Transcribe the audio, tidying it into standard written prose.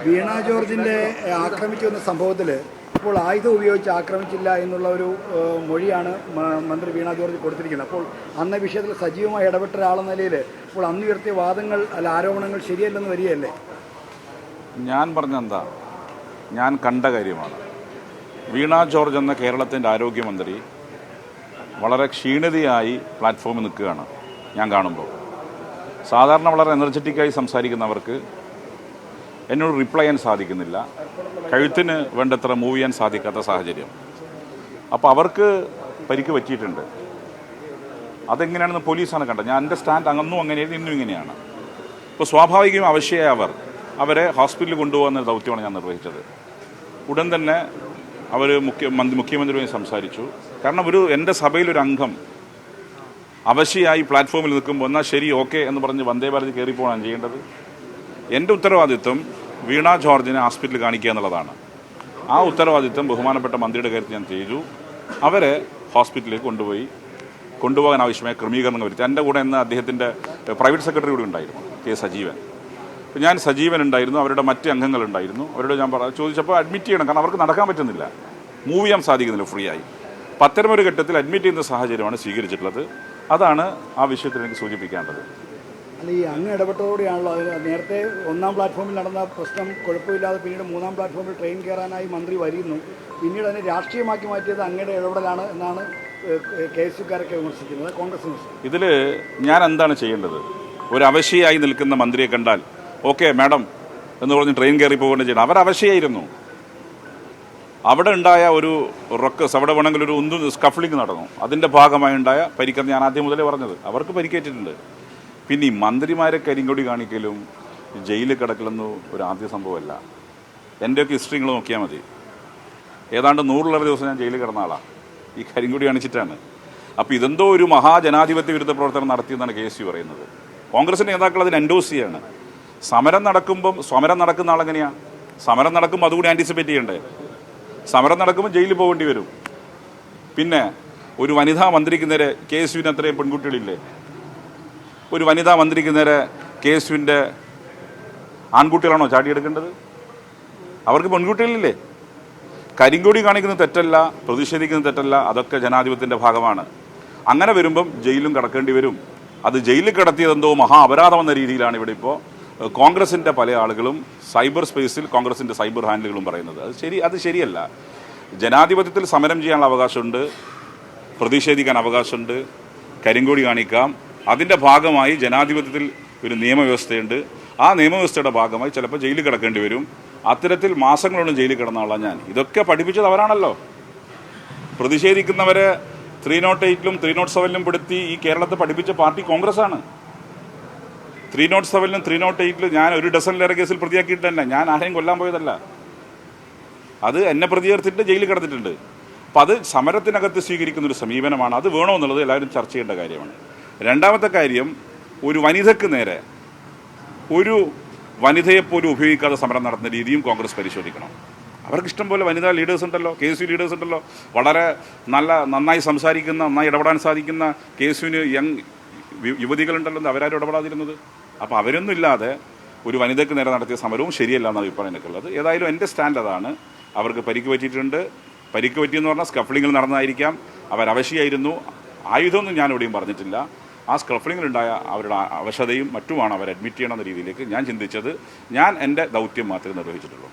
വീണ ജോർജിൻ്റെ ആക്രമിച്ചു എന്ന സംഭവത്തിൽ ഇപ്പോൾ ആയുധം ഉപയോഗിച്ച് ആക്രമിച്ചില്ല എന്നുള്ള ഒരു മൊഴിയാണ് മന്ത്രി വീണ ജോർജ് കൊടുത്തിരിക്കുന്നത്. അപ്പോൾ അന്ന വിഷയത്തിൽ സജീവമായി ഇടപെട്ട ഒരാളെന്ന നിലയിൽ ഇപ്പോൾ അന്ന് ഉയർത്തിയ വാദങ്ങൾ ആരോപണങ്ങൾ ശരിയല്ലെന്ന് വരികയല്ലേ? ഞാൻ പറഞ്ഞെന്താ, ഞാൻ കണ്ട കാര്യമാണ്. വീണ ജോർജ് എന്ന കേരളത്തിൻ്റെ ആരോഗ്യമന്ത്രി വളരെ ക്ഷീണിതയായി പ്ലാറ്റ്ഫോമിൽ നിൽക്കുകയാണ് ഞാൻ കാണുമ്പോൾ. സാധാരണ വളരെ എനർജറ്റിക്കായി സംസാരിക്കുന്നവർക്ക് എന്നോട് റിപ്ലൈ ചെയ്യാൻ സാധിക്കുന്നില്ല, കഴുത്തിന് വേണ്ടത്ര മൂവ് ചെയ്യാൻ സാധിക്കാത്ത സാഹചര്യം. അപ്പോൾ അവർക്ക് പരിക്ക് പറ്റിയിട്ടുണ്ട്. അതെങ്ങനെയാണെന്ന് പോലീസാണ് കണ്ടത്. ഞാൻ എൻ്റെ സ്റ്റാൻഡ് അന്നും അങ്ങനെയായിരുന്നു, ഇന്നും ഇങ്ങനെയാണ്. ഇപ്പോൾ സ്വാഭാവികവും അവശയായ അവരെ ഹോസ്പിറ്റലിൽ കൊണ്ടുപോകുന്ന ദൗത്യമാണ് ഞാൻ നിർവഹിച്ചത്. ഉടൻ തന്നെ അവർ മുഖ്യമന്ത്രിയുമായി സംസാരിച്ചു. കാരണം എൻ്റെ സഭയിലൊരു അംഗം അവശയായി പ്ലാറ്റ്ഫോമിൽ നിൽക്കുമ്പോൾ എന്നാൽ ശരി ഓക്കെ എന്ന് പറഞ്ഞ് വന്ദേ ഭാരത് കയറിപ്പോഴാണ് ചെയ്യേണ്ടത്. എൻ്റെ ഉത്തരവാദിത്വം വീണ ജോർജിനെ ഹോസ്പിറ്റലിൽ കാണിക്കുക എന്നുള്ളതാണ്. ആ ഉത്തരവാദിത്വം ബഹുമാനപ്പെട്ട മന്ത്രിയുടെ കാര്യത്തിൽ ഞാൻ ചെയ്തു. അവരെ ഹോസ്പിറ്റലിലേക്ക് കൊണ്ടുപോകാൻ ആവശ്യമായ ക്രമീകരണങ്ങൾ വരുത്തി. എൻ്റെ കൂടെ ഇന്ന് അദ്ദേഹത്തിൻ്റെ പ്രൈവറ്റ് സെക്രട്ടറി കൂടി ഉണ്ടായിരുന്നു, കെ സജീവൻ. ഞാൻ സജീവൻ ഉണ്ടായിരുന്നു, അവരുടെ മറ്റ് അംഗങ്ങളുണ്ടായിരുന്നു. അവരോട് ഞാൻ ചോദിച്ചപ്പോൾ അഡ്മിറ്റ് ചെയ്യണം, കാരണം അവർക്ക് നടക്കാൻ പറ്റുന്നില്ല, മൂവ് ചെയ്യാൻ സാധിക്കുന്നില്ല ഫ്രീ ആയി. അത്തരമൊരു ഘട്ടത്തിൽ അഡ്മിറ്റ് ചെയ്യുന്ന സാഹചര്യമാണ് സ്വീകരിച്ചിട്ടുള്ളത്. അതാണ് ആ വിഷയത്തിൽ എനിക്ക് സൂചിപ്പിക്കേണ്ടത്. അല്ല, ഈ അങ്ങ് ഇടപെട്ടതോടെയാണല്ലോ നേരത്തെ ഒന്നാം പ്ലാറ്റ്ഫോമിൽ നടന്ന പ്രശ്നം കുഴപ്പമില്ലാതെ പിന്നീട് മൂന്നാം പ്ലാറ്റ്ഫോമിൽ ട്രെയിൻ കയറാനായി മന്ത്രി വരുന്നു. പിന്നീട് അതിനെ രാഷ്ട്രീയമാക്കി മാറ്റിയത് അങ്ങയുടെ ഇടപെടലാണ് എന്നാണ് KSUക്കാരൊക്കെ വിമർശിക്കുന്നത്, കോൺഗ്രസ് വിമർശിക്കുന്നത്. ഇതിൽ ഞാൻ എന്താണ് ചെയ്യേണ്ടത്? ഒരു അവശയായി നിൽക്കുന്ന മന്ത്രിയെ കണ്ടാൽ ഓക്കെ മാഡം എന്ന് പറഞ്ഞ് ട്രെയിൻ കയറി പോകേണ്ട ചെയ്യണം. അവർ അവശയായിരുന്നു. അവിടെ ഉണ്ടായ ഒരു റൊക്കസ്, അവിടെ വേണമെങ്കിൽ ഒരു സ്കഫ്ലിംഗ് നടന്നു. അതിൻ്റെ ഭാഗമായി ഉണ്ടായ പരിക്കെന്ന് ഞാൻ ആദ്യം മുതലേ പറഞ്ഞത്. അവർക്ക് പരിക്കേറ്റിട്ടുണ്ട്. പിന്നെ ഈ മന്ത്രിമാരെ കരിങ്കൊടി കാണിക്കലും ജയിലിൽ കിടക്കലൊന്നും ഒരു ആദ്യ സംഭവമല്ല. എൻ്റെയൊക്കെ ഹിസ്റ്ററി നിങ്ങൾ നോക്കിയാൽ മതി. ഏതാണ്ട് 100 ദിവസം ഞാൻ ജയിലിൽ കിടന്ന ആളാണ്, ഈ കരിങ്കൊടി കാണിച്ചിട്ടാണ്. അപ്പോൾ ഇതെന്തോ ഒരു മഹാജനാധിപത്യ വിരുദ്ധ പ്രവർത്തനം നടത്തിയെന്നാണ് KSU പറയുന്നത്. കോൺഗ്രസിൻ്റെ നേതാക്കൾ അതിന് എൻഡോസ് ചെയ്യാണ്. സമരം നടക്കുന്ന ആളെങ്ങനെയാണ്? സമരം നടക്കുമ്പോൾ അതുകൂടി ആൻറ്റിസിപ്പേറ്റ് ചെയ്യണ്ടേ? സമരം നടക്കുമ്പോൾ ജയിലിൽ പോകേണ്ടി വരും. പിന്നെ ഒരു വനിതാ മന്ത്രിക്ക് നേരെ KSUവിന് അത്രയും പെൺകുട്ടികളില്ലേ? ഒരു വനിതാ മന്ത്രിക്ക് നേരെ KSUവിൻ്റെ ആൺകുട്ടികളാണോ ചാടിയെടുക്കേണ്ടത്? അവർക്ക് പെൺകുട്ടികളില്ലേ? കരിങ്കൊടി കാണിക്കുന്നത് തെറ്റല്ല, പ്രതിഷേധിക്കുന്നത് തെറ്റല്ല, അതൊക്കെ ജനാധിപത്യത്തിൻ്റെ ഭാഗമാണ്. അങ്ങനെ വരുമ്പം ജയിലും കിടക്കേണ്ടി വരും. അത് ജയിലിൽ കിടത്തിയതെന്തോ മഹാ അപരാധം എന്ന രീതിയിലാണ് ഇവിടെ ഇപ്പോൾ കോൺഗ്രസിൻ്റെ പല ആളുകളും സൈബർ സ്പേസിൽ കോൺഗ്രസിൻ്റെ സൈബർ ഹാൻഡിലുകളും പറയുന്നത്. അത് ശരിയല്ല. ജനാധിപത്യത്തിൽ സമരം ചെയ്യാനുള്ള അവകാശമുണ്ട്, പ്രതിഷേധിക്കാൻ അവകാശമുണ്ട്, കരിങ്കൊടി കാണിക്കാം. അതിൻ്റെ ഭാഗമായി ജനാധിപത്യത്തിൽ ഒരു നിയമവ്യവസ്ഥയുണ്ട്. ആ നിയമവ്യവസ്ഥയുടെ ഭാഗമായി ചിലപ്പോൾ ജയിലിൽ കിടക്കേണ്ടി വരും. അത്തരത്തിൽ മാസങ്ങളോളം ജയിലിൽ കിടന്ന ആളാണ് ഞാൻ. ഇതൊക്കെ പഠിപ്പിച്ചത് അവരാണല്ലോ. പ്രതിഷേധിക്കുന്നവരെ 308ലും 307ലും പെടുത്തി ഈ കേരളത്തെ പഠിപ്പിച്ച പാർട്ടി കോൺഗ്രസ്സാണ്. 307ലും 308ലും ഞാൻ ഒരു ഡസനിലേറെ കേസിൽ പ്രതിയാക്കിയിട്ട് തന്നെ, ഞാൻ ആരെയും കൊല്ലാൻ പോയതല്ല. അത് എന്നെ പ്രതി ചേർത്തിട്ട് ജയിലിൽ കിടന്നിട്ടുണ്ട്. അപ്പം അത് സമരത്തിനകത്ത് സ്വീകരിക്കുന്നൊരു സമീപനമാണ്. അത് വേണമെന്നുള്ളത് എല്ലാവരും ചർച്ച ചെയ്യേണ്ട കാര്യമാണ്. രണ്ടാമത്തെ കാര്യം, ഒരു വനിതയ്ക്ക് നേരെ ഒരു വനിതയെപ്പോലും ഉപയോഗിക്കാതെ സമരം നടത്തുന്ന രീതിയും കോൺഗ്രസ് പരിശോധിക്കണം. അവർക്കിഷ്ടം പോലെ വനിതാ ലീഡേഴ്സ് ഉണ്ടല്ലോ, KSU ലീഡേഴ്സ് ഉണ്ടല്ലോ, വളരെ നന്നായി സംസാരിക്കുന്ന, നന്നായി ഇടപെടാൻ സാധിക്കുന്ന KSUവിന് യുവതികളുണ്ടല്ലോ. അവരാരും ഇടപെടാതിരുന്നത്. അപ്പോൾ അവരൊന്നും ഇല്ലാതെ ഒരു വനിതയ്ക്ക് നേരെ നടത്തിയ സമരവും ശരിയല്ല എന്നാണ് അഭിപ്രായം എനിക്കുള്ളത്. ഏതായാലും എൻ്റെ സ്റ്റാൻഡ് അതാണ്. അവർക്ക് പരിക്ക് പറ്റിയിട്ടുണ്ട്. പരിക്ക് പറ്റിയെന്ന് പറഞ്ഞാൽ സ്കഫ്ലിങ്ങിൽ നടന്നതായിരിക്കാം. അവരവശയായിരുന്നു. ആയുധമൊന്നും ഞാൻ എവിടെയും പറഞ്ഞിട്ടില്ല. ആ സ്കഫ്ലിങ്ങിലുണ്ടായ അവരുടെ അവശതയും മറ്റുമാണ് അവർ അഡ്മിറ്റ് ചെയ്യണമെന്ന രീതിയിലേക്ക് ഞാൻ ചിന്തിച്ചത്. ഞാൻ എൻ്റെ ദൗത്യം മാത്രമേ നിർവഹിച്ചിട്ടുള്ളൂ.